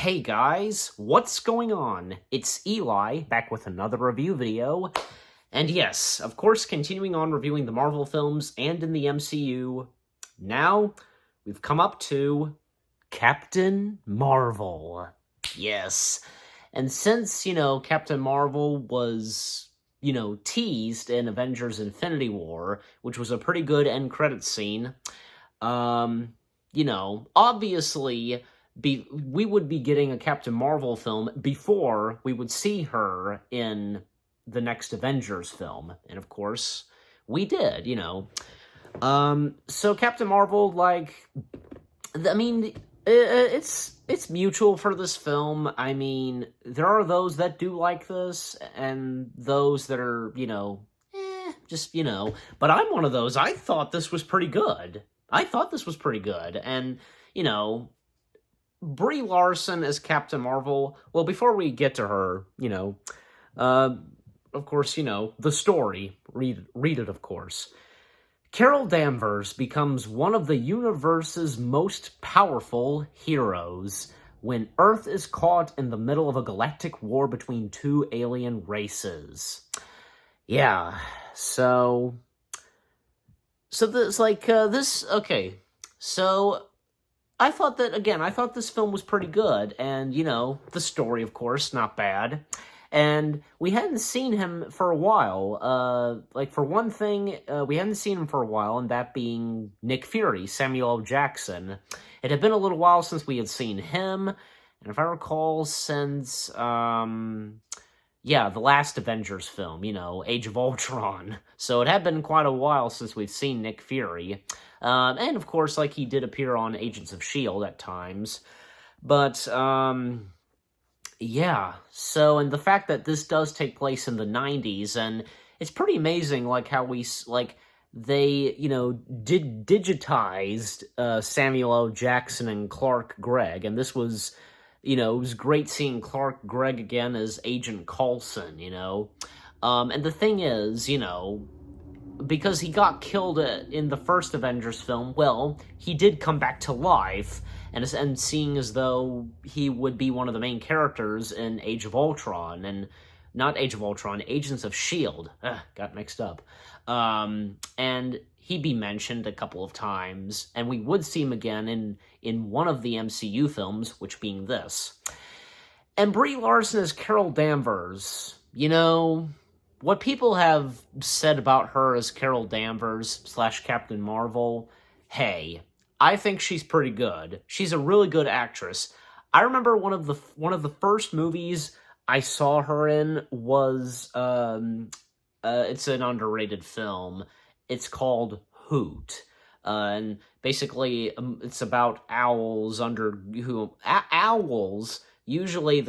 Hey guys, what's going on? It's Eli, back with another review video. And yes, of course, continuing on reviewing the Marvel films and in the MCU, now we've come up to Captain Marvel. Yes. And since, Captain Marvel was, teased in Avengers Infinity War, which was a pretty good end credit scene, obviously we would be getting a Captain Marvel film before we would see her in the next Avengers film. And of course, we did, So Captain Marvel, it's mutual for this film. I mean, there are those that do like this, and those that are, But I'm one of those. I thought this was pretty good. And, Brie Larson as Captain Marvel. Well, before we get to her, of course, the story. Read it, of course. Carol Danvers becomes one of the universe's most powerful heroes when Earth is caught in the middle of a galactic war between two alien races. Yeah, so okay. So I thought this film was pretty good, and, the story, of course, not bad. And we hadn't seen him for a while. For one thing, we hadn't seen him for a while, and that being Nick Fury, Samuel L. Jackson. It had been a little while since we had seen him, and if I recall, since, the last Avengers film, Age of Ultron. So it had been quite a while since we've seen Nick Fury. And of course, he did appear on Agents of S.H.I.E.L.D. at times. But, yeah. So, and the fact that this does take place in the 90s, and it's pretty amazing, how they, digitized Samuel L. Jackson and Clark Gregg, and this was, it was great seeing Clark Gregg again as Agent Coulson, and the thing is, because he got killed in the first Avengers film, well, he did come back to life, and seeing as though he would be one of the main characters in Age of Ultron, and not Age of Ultron, Agents of S.H.I.E.L.D. Got mixed up. And he'd be mentioned a couple of times, and we would see him again in one of the MCU films, which being this. And Brie Larson as Carol Danvers, what people have said about her as Carol Danvers / Captain Marvel, hey, I think she's pretty good. She's a really good actress. I remember one of the first movies I saw her in was it's an underrated film. It's called Hoot. And basically it's about owls owls. Usually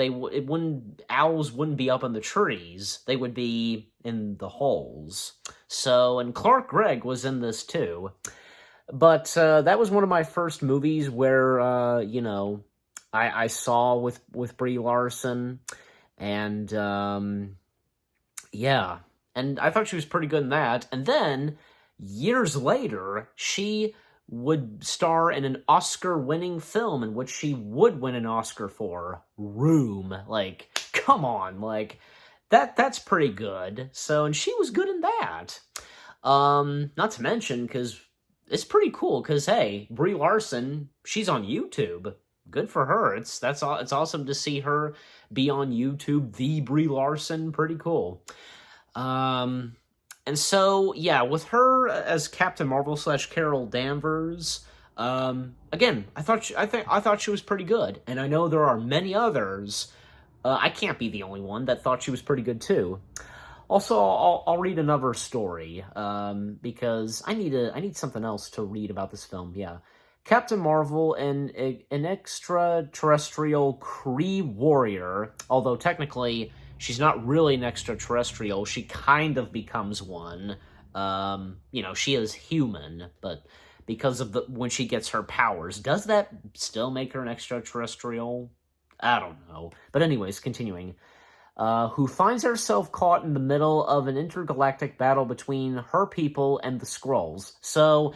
owls wouldn't be up in the trees. They would be in the holes. So, and Clark Gregg was in this too. But that was one of my first movies where, I saw with Brie Larson. And, yeah. And I thought she was pretty good in that. And then, years later, she would star in an Oscar-winning film in which she would win an Oscar for, Room. Come on, that's pretty good. So, and she was good in that. Not to mention, because it's pretty cool, because, hey, Brie Larson, she's on YouTube. Good for her. It's awesome to see her be on YouTube, the Brie Larson. Pretty cool. And so, yeah, with her as Captain Marvel / Carol Danvers, again, I thought she was pretty good, and I know there are many others. I can't be the only one that thought she was pretty good too. Also, I'll read another story, because I need something else to read about this film. Yeah, Captain Marvel, an extraterrestrial Kree warrior, although technically she's not really an extraterrestrial. She kind of becomes one. She is human, but because of when she gets her powers, does that still make her an extraterrestrial? I don't know. But anyways, continuing. Who finds herself caught in the middle of an intergalactic battle between her people and the Skrulls. So,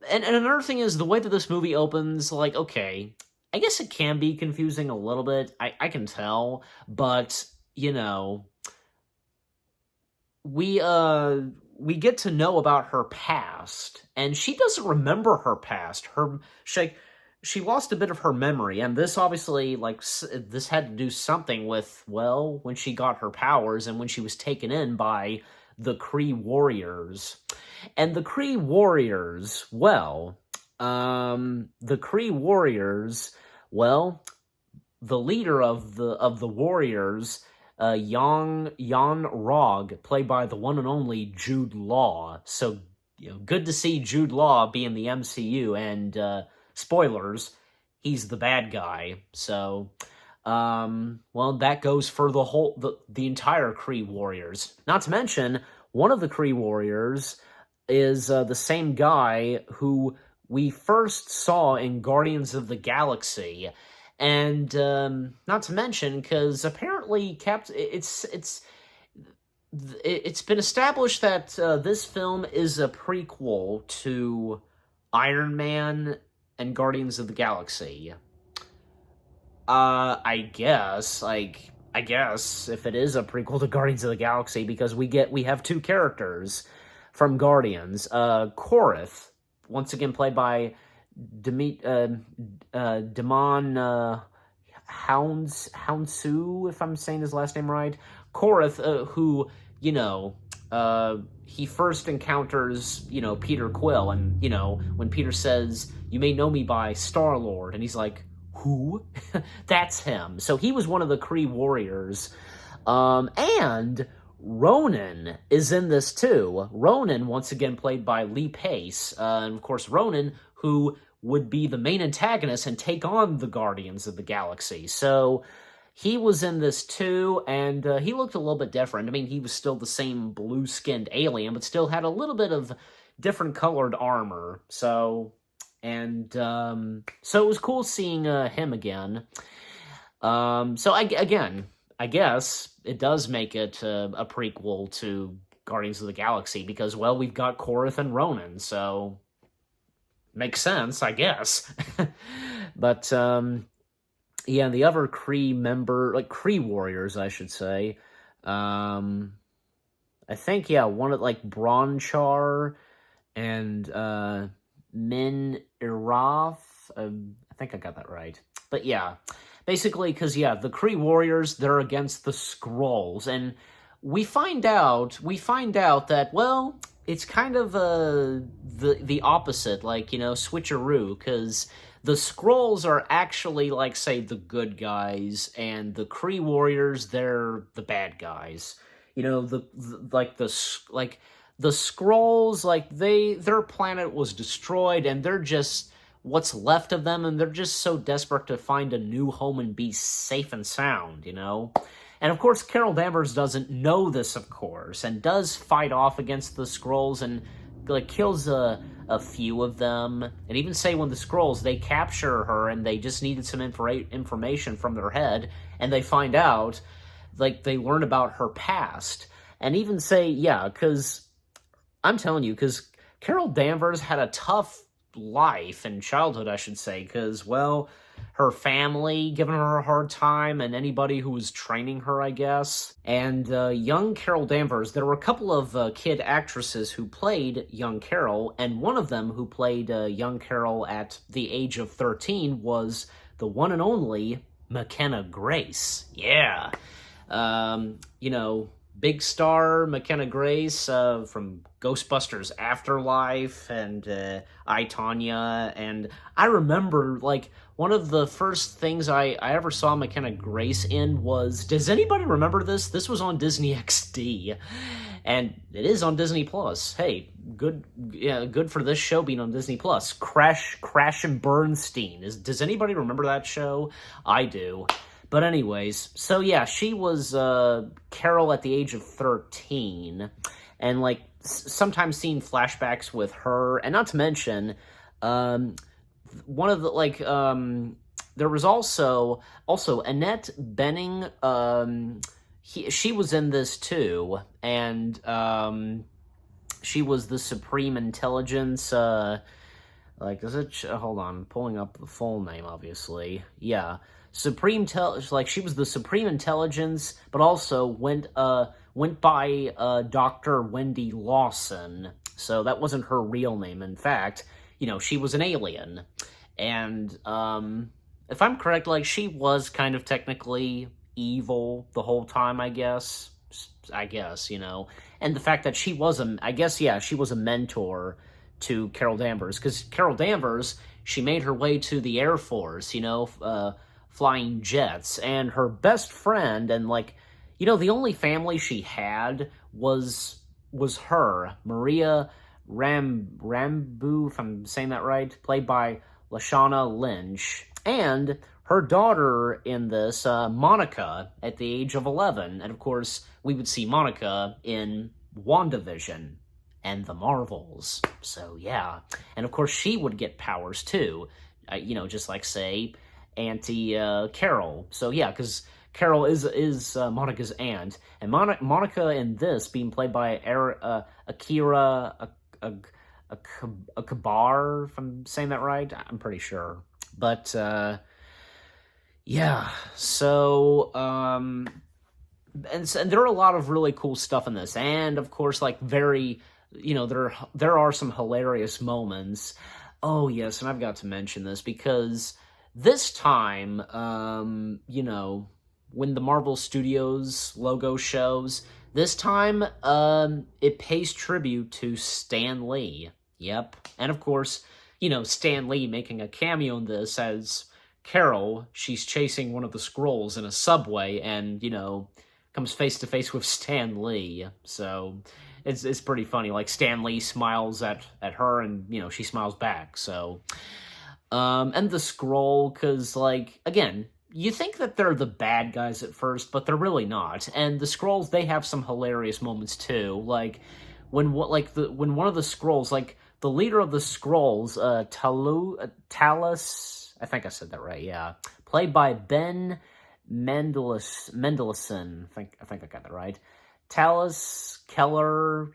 and another thing is, the way that this movie opens, okay, I guess it can be confusing a little bit. I can tell, but you know, we uh we get to know about her past, and she doesn't remember her past. She lost a bit of her memory, and this obviously, like, this had to do something with, well, when she got her powers and when she was taken in by the Kree warriors. And the Kree warriors, well, the Kree warriors, well, the leader of the warriors, Jan Rog, played by the one and only Jude Law. So, good to see Jude Law be in the MCU, and spoilers, he's the bad guy. So, well, that goes for the entire Kree warriors. Not to mention, one of the Kree warriors is the same guy who we first saw in Guardians of the Galaxy. And not to mention, because apparently it's been established that this film is a prequel to Iron Man and Guardians of the Galaxy. I guess if it is a prequel to Guardians of the Galaxy, because we have two characters from Guardians, Korath, once again played by Damon Hounsou, if I'm saying his last name right. Korath, who, he first encounters, Peter Quill, and, when Peter says, "You may know me by Star-Lord," and he's like, "Who?" That's him. So he was one of the Kree warriors. And Ronan is in this too. Ronan, once again played by Lee Pace. And of course, Ronan, who would be the main antagonist and take on the Guardians of the Galaxy. So he was in this too, and he looked a little bit different. I mean, he was still the same blue-skinned alien, but still had a little bit of different colored armor. So it was cool seeing him again. I guess it does make it a prequel to Guardians of the Galaxy, because, well, we've got Korath and Ronan, so makes sense, I guess. But, the other Kree warriors, I should say, I think, one of, Bronchar and, Min Irath, I think I got that right. But, basically, because, the Kree warriors, they're against the Skrulls, and we find out that, well, it's kind of the opposite, switcheroo, because the Skrulls are actually, say, the good guys, and the Kree warriors, they're the bad guys. The Skrulls, their planet was destroyed, and they're just what's left of them, and they're just so desperate to find a new home and be safe and sound, And of course, Carol Danvers doesn't know this, of course, and does fight off against the Skrulls and kills a few of them. And even say when the Skrulls, they capture her and they just needed some information from their head, and they find out, they learn about her past. And even say, because I'm telling you, because Carol Danvers had a tough life and childhood, I should say, because, well, her family giving her a hard time, and anybody who was training her, I guess. And young Carol Danvers, there were a couple of kid actresses who played young Carol, and one of them who played young Carol at the age of 13 was the one and only McKenna Grace. Yeah. Big star McKenna Grace from Ghostbusters Afterlife and I, Tonya. And I remember, one of the first things I ever saw McKenna Grace in was, does anybody remember this? This was on Disney XD. And it is on Disney Plus. Hey, good for this show being on Disney Plus. Crash and Bernstein. Does anybody remember that show? I do. But anyways, so she was Carol at the age of 13, and sometimes seeing flashbacks with her, and not to mention, one of the there was also Annette Bening. She was in this too, and she was the Supreme Intelligence. Like, is it? Hold on, I'm pulling up the full name, obviously. Yeah. Like, she was the Supreme Intelligence, but also went by Dr. Wendy Lawson. So that wasn't her real name. In fact, she was an alien. And, if I'm correct, like, she was kind of technically evil the whole time, I guess. And the fact that she was she was a mentor to Carol Danvers, because Carol Danvers, she made her way to the Air Force, flying jets, and her best friend, and like, the only family she had was her, Maria Rambeau, if I'm saying that right, played by Lashana Lynch, and her daughter in this, Monica, at the age of 11. And of course, we would see Monica in WandaVision and the Marvels. So yeah. And of course, she would get powers too. Just like, say, Auntie Carol. So yeah, because Carol is Monica's aunt. And Monica in this, being played by Akira Akabar, if I'm saying that right. I'm pretty sure. But, yeah, so, and there are a lot of really cool stuff in this, and of course, like, very, there are some hilarious moments. Oh, yes, and I've got to mention this, because this time, when the Marvel Studios logo shows, this time, it pays tribute to Stan Lee. Yep, and of course, Stan Lee making a cameo in this as Carol. She's chasing one of the Skrulls in a subway and, comes face to face with Stan Lee. So it's pretty funny. Like, Stan Lee smiles at her and, she smiles back. So, and the Skrull, because, like, again, you think that they're the bad guys at first, but they're really not. And the Skrulls, they have some hilarious moments too. Like, when one of the Skrulls, like, the leader of the Skrulls, Talus, I think I said that right, yeah, played by Ben Mendelsohn, I think I got that right. Talus Keller,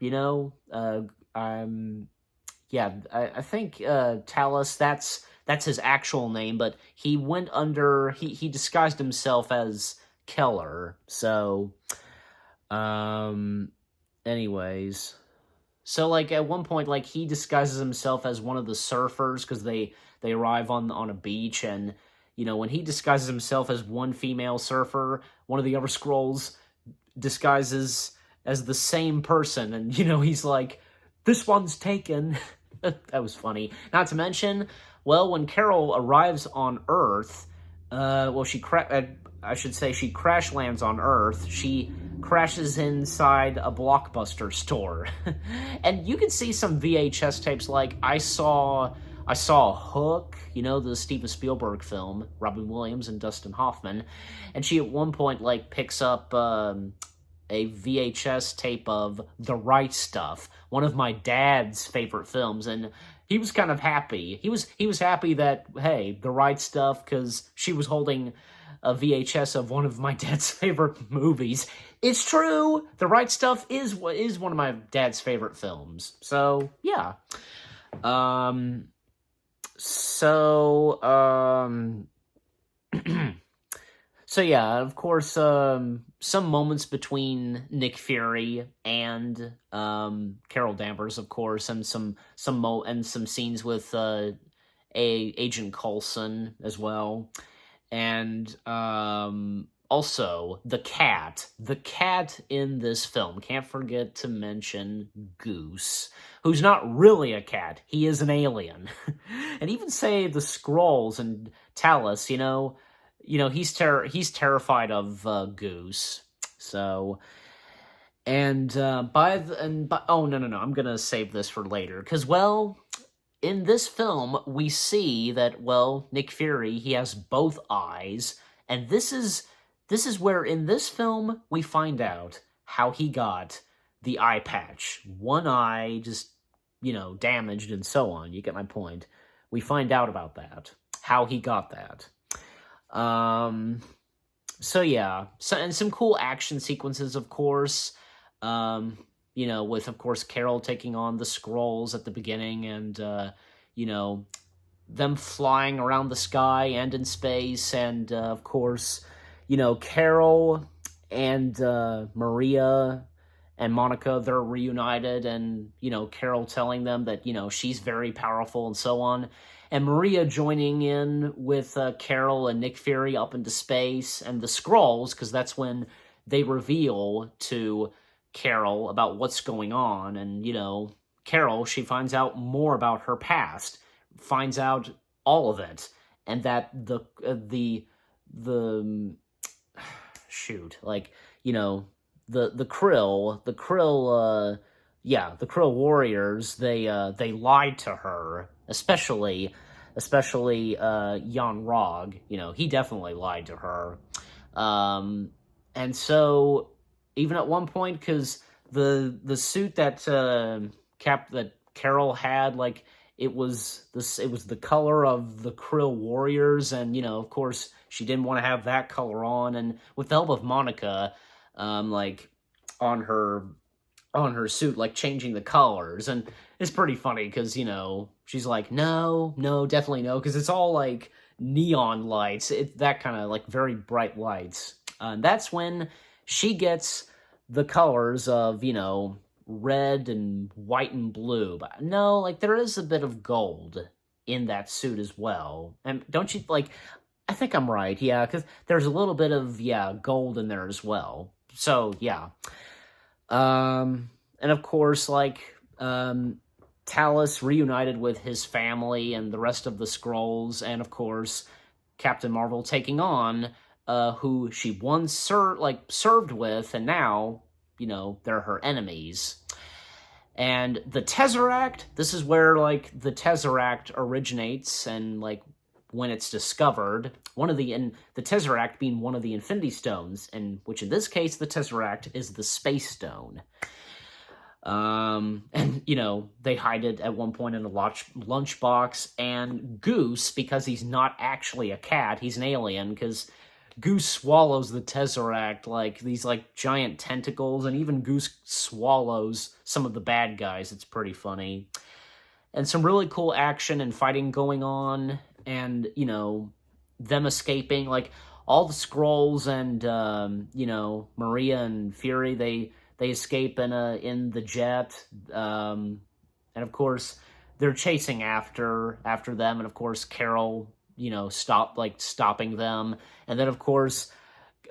I think Talus, that's his actual name, but he went under, he disguised himself as Keller, so, anyways. So, like, at one point, like, he disguises himself as one of the surfers, because they arrive on a beach, and, when he disguises himself as one female surfer, one of the other Skrulls disguises as the same person, and, he's like, this one's taken. That was funny. Not to mention, well, when Carol arrives on Earth, she crash lands on Earth. She crashes inside a Blockbuster store. And you can see some VHS tapes, like, I saw Hook, the Steven Spielberg film, Robin Williams and Dustin Hoffman, and she at one point, like, picks up a VHS tape of The Right Stuff, one of my dad's favorite films, and he was kind of happy. He was happy that, hey, The Right Stuff, because she was holding a VHS of one of my dad's favorite movies. It's true! The Right Stuff is one of my dad's favorite films. So, yeah. So yeah, of course, some moments between Nick Fury and Carol Danvers, of course, and some scenes with Agent Coulson as well, and also the cat in this film. Can't forget to mention Goose, who's not really a cat; he is an alien, and even say the Skrulls and Talus, he's terrified of Goose. So, oh no, I'm gonna save this for later, because, well, in this film we see that, well, Nick Fury, he has both eyes, and this is where in this film we find out how he got the eye patch. One eye just, damaged and so on. You get my point. We find out about that, how he got that. So yeah, and some cool action sequences, of course, with, of course, Carol taking on the Skrulls at the beginning, and, you know, them flying around the sky and in space, and of course, Carol and Maria and Monica, they're reunited, and Carol telling them that she's very powerful and so on, and Maria joining in with Carol and Nick Fury up into space, and the Skrulls, because that's when they reveal to Carol about what's going on, and Carol, she finds out more about her past, finds out all of it, and that the shoot, like, the Krill, the Krill warriors, they lied to her, especially Jan-Rog. He definitely lied to her, and so even at one point, because the suit that that Carol had, like, it was the color of the Krill warriors, and of course she didn't want to have that color on, and with the help of Monica, like on her suit, like changing the colors, and it's pretty funny because she's like, no, definitely no, because it's all like neon lights, that kind of like very bright lights, and that's when she gets the colors of red and white and blue, but no, like there is a bit of gold in that suit as well, and don't you like? I think I'm right, yeah, because there's a little bit of gold in there as well. So yeah, and of course, like Talos reunited with his family and the rest of the Skrulls, and of course Captain Marvel taking on who she once served with, and now they're her enemies. And the Tesseract, this is where like the Tesseract originates, and like when it's discovered, the Tesseract being one of the Infinity Stones, and which in this case the Tesseract is the Space Stone. And they hide it at one point in a lunchbox, and Goose, because he's not actually a cat, he's an alien, because Goose swallows the Tesseract, like these like giant tentacles, and even Goose swallows some of the bad guys. It's pretty funny. And some really cool action and fighting going on, and them escaping, like all the Skrulls and Maria and Fury, they escape in the jet, and of course they're chasing after them, and of course Carol stopping them, and then of course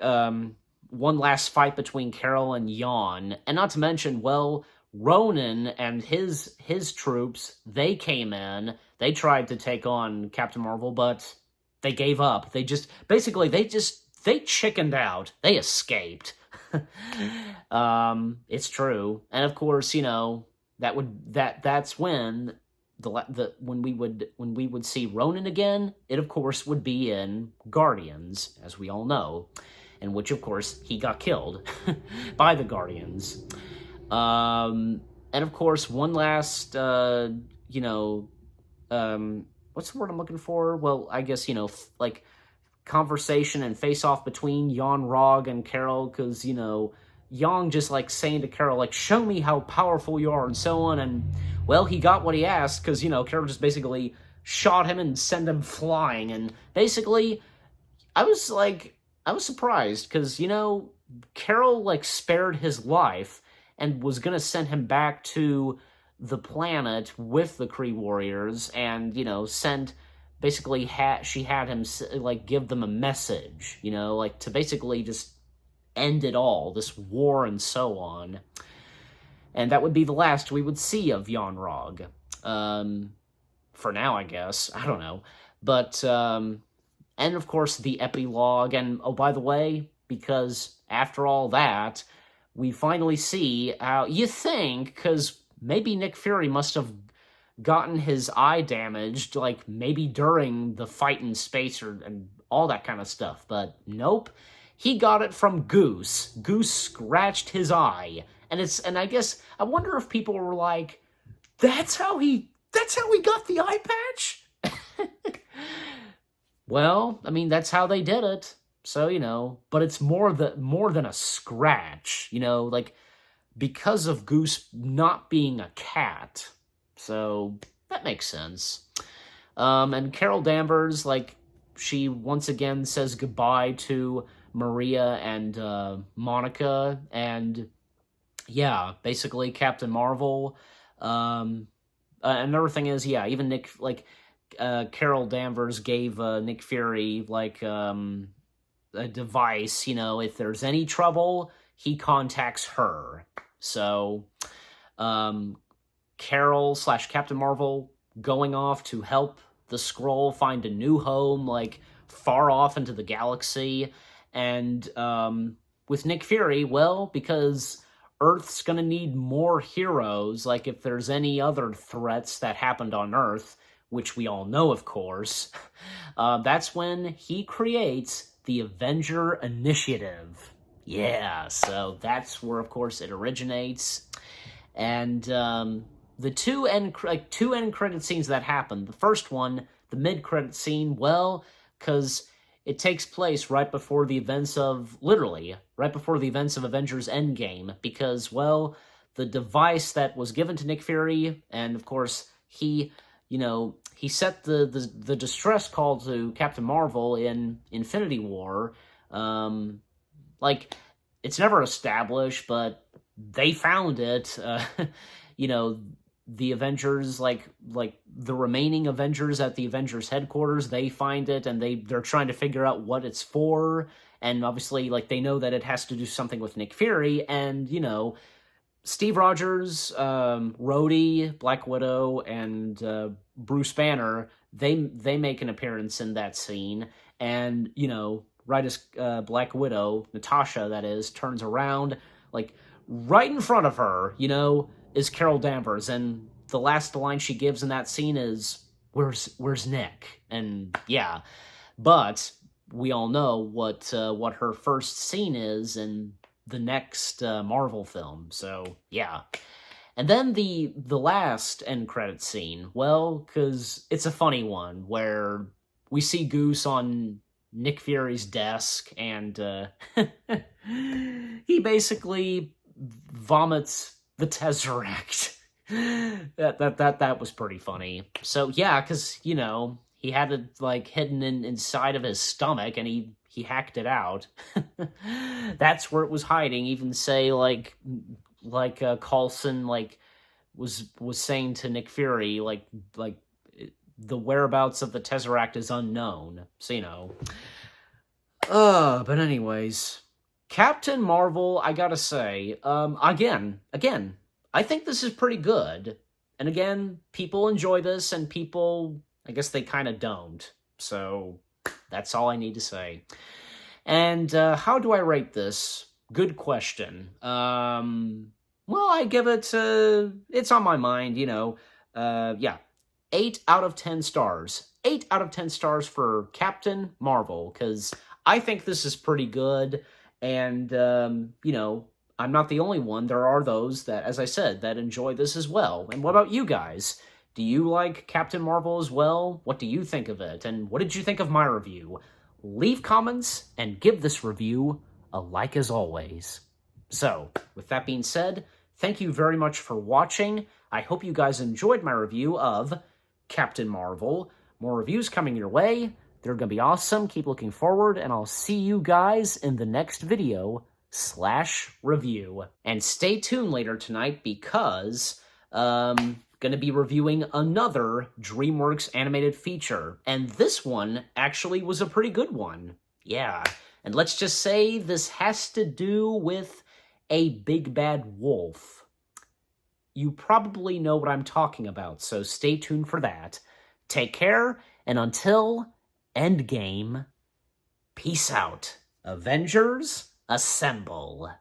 one last fight between Carol and Jan, and not to mention, well, Ronan and his troops, they came in, they tried to take on Captain Marvel, but they gave up. They chickened out. They escaped. It's true. And of course, that's when when we would see Ronan again, it of course would be in Guardians, as we all know, in which of course he got killed by the Guardians. And of course, one last, what's the word I'm looking for? Well, I guess, like conversation and face-off between Jan-Rog and Carol, because, Jan just like saying to Carol, like, show me how powerful you are, and so on, and, well, he got what he asked, because, Carol just basically shot him and sent him flying, and basically, I was surprised, because, Carol, like, spared his life, and was gonna send him back to the planet with the Kree warriors, and, she had him, like, give them a message, like, to basically just end it all, this war and so on. And that would be the last we would see of Jan-Rog. For now, I guess. I don't know. But, and of course, the epilogue, and, oh, by the way, because after all that, we finally see how, you think, because maybe Nick Fury must have gotten his eye damaged, like, maybe during the fight in space and all that kind of stuff, but nope. He got it from Goose. Goose scratched his eye. And I guess, I wonder if people were like, that's how he got the eye patch? Well, I mean, that's how they did it. So, but it's more than a scratch, like, because of Goose not being a cat. So, that makes sense. And Carol Danvers, like, she once again says goodbye to Maria and Monica, and yeah, basically Captain Marvel. Another thing is, yeah, even Carol Danvers gave Nick Fury, like, a device, if there's any trouble, he contacts her. So, Carol / Captain Marvel going off to help the Skrull find a new home, like, far off into the galaxy. And, with Nick Fury, well, because Earth's gonna need more heroes, like, if there's any other threats that happened on Earth, which we all know, of course, that's when he creates the Avenger Initiative. Yeah, so that's where, of course, it originates. And the two end credit scenes that happen. The first one, the mid-credit scene, well, because it takes place right before the events of, literally, right before the events of Avengers Endgame, because, well, the device that was given to Nick Fury, and, of course, he set the distress call to Captain Marvel in Infinity War. Like, it's never established, but they found it. The Avengers, like the remaining Avengers at the Avengers headquarters, they find it, and they're trying to figure out what it's for. And obviously, like, they know that it has to do something with Nick Fury, and, Steve Rogers, Rhodey, Black Widow, and Bruce Banner, they make an appearance in that scene, and, right as Black Widow, Natasha, that is, turns around, like, right in front of her, is Carol Danvers, and the last line she gives in that scene is, where's Nick? And, yeah, but we all know what her first scene is in the next Marvel film, so, yeah. And then the last end credit scene, well, because it's a funny one, where we see Goose on Nick Fury's desk, and he basically vomits the Tesseract. that was pretty funny. So, yeah, because, he had it, like, hidden inside of his stomach, and he hacked it out. That's where it was hiding. Even say, like Coulson, like, was saying to Nick Fury, like the whereabouts of the Tesseract is unknown. So, but anyways, Captain Marvel, I gotta say, again, I think this is pretty good. And again, people enjoy this, and people, I guess they kind of don't. So, that's all I need to say. And how do I rate this? Good question. Well, I give it, it's on my mind, 8 out of 10 stars. 8 out of 10 stars for Captain Marvel, because I think this is pretty good, and, I'm not the only one. There are those that, as I said, that enjoy this as well. And what about you guys? Do you like Captain Marvel as well? What do you think of it? And what did you think of my review? Leave comments and give this review a like as always. So, with that being said, thank you very much for watching. I hope you guys enjoyed my review of Captain Marvel. More reviews coming your way. They're going to be awesome. Keep looking forward, and I'll see you guys in the next video/review. And stay tuned later tonight, because going to be reviewing another DreamWorks animated feature. And this one actually was a pretty good one. Yeah. And let's just say this has to do with a big bad wolf. You probably know what I'm talking about, so stay tuned for that. Take care, and until Endgame, peace out. Avengers, assemble.